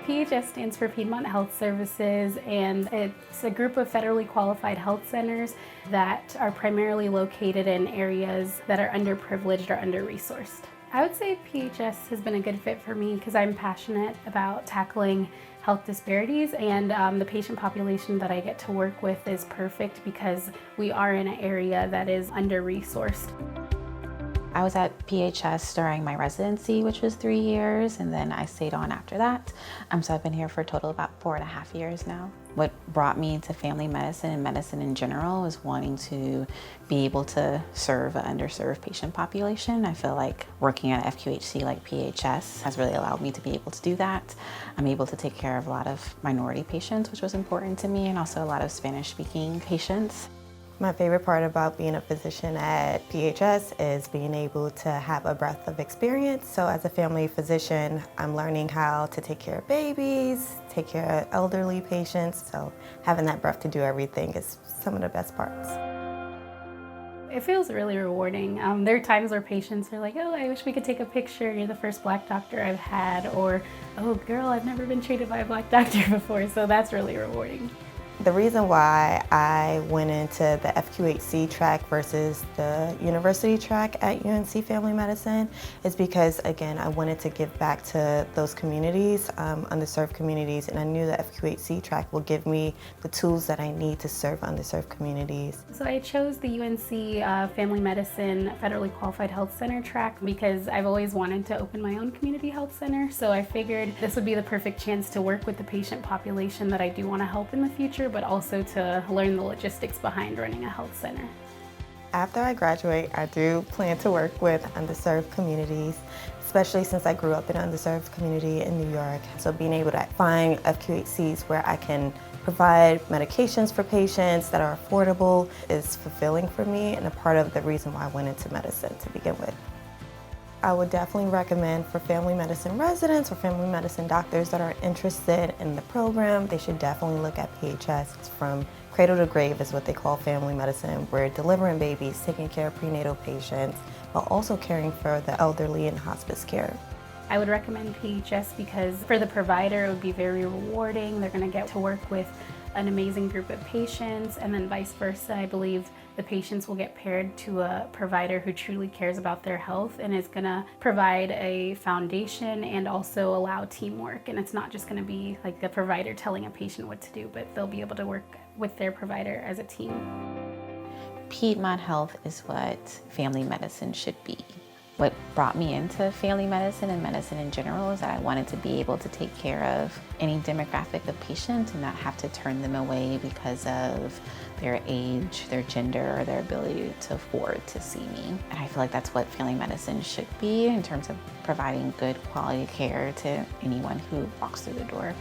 PHS stands for Piedmont Health Services, and it's a group of federally qualified health centers that are primarily located in areas that are underprivileged or under-resourced. I would say PHS has been a good fit for me because I'm passionate about tackling health disparities, and the patient population that I get to work with is perfect because we are in an area that is under-resourced. I was at PHS during my residency, which was 3 years, and then I stayed on after that. So I've been here for a total of about 4.5 years now. What brought me to family medicine and medicine in general was wanting to be able to serve an underserved patient population. I feel like working at an FQHC like PHS has really allowed me to be able to do that. I'm able to take care of a lot of minority patients, which was important to me, and also a lot of Spanish-speaking patients. My favorite part about being a physician at PHS is being able to have a breadth of experience. So as a family physician, I'm learning how to take care of babies, take care of elderly patients. So having that breadth to do everything is some of the best parts. It feels really rewarding. There are times where patients are like, oh, I wish we could take a picture. You're the first Black doctor I've had. Or, oh, girl, I've never been treated by a Black doctor before. So that's really rewarding. The reason why I went into the FQHC track versus the university track at UNC Family Medicine is because, again, I wanted to give back to those communities, underserved communities, and I knew the FQHC track will give me the tools that I need to serve underserved communities. So I chose the UNC Family Medicine Federally Qualified Health Center track because I've always wanted to open my own community health center. So I figured this would be the perfect chance to work with the patient population that I do want to help in the future, but also to learn the logistics behind running a health center. After I graduate, I do plan to work with underserved communities, especially since I grew up in an underserved community in New York. So being able to find FQHCs where I can provide medications for patients that are affordable is fulfilling for me and a part of the reason why I went into medicine to begin with. I would definitely recommend for family medicine residents or family medicine doctors that are interested in the program, they should definitely look at PHS. It's from cradle to grave is what they call family medicine. We're delivering babies, taking care of prenatal patients, while also caring for the elderly in hospice care. I would recommend PHS because for the provider it would be very rewarding. They're going to get to work with an amazing group of patients, and then vice versa. I believe the patients will get paired to a provider who truly cares about their health and is going to provide a foundation and also allow teamwork. And it's not just going to be like the provider telling a patient what to do, but they'll be able to work with their provider as a team. Piedmont Health is what family medicine should be. What brought me into family medicine and medicine in general is that I wanted to be able to take care of any demographic of patient and not have to turn them away because of their age, their gender, or their ability to afford to see me. And I feel like that's what family medicine should be in terms of providing good quality care to anyone who walks through the door.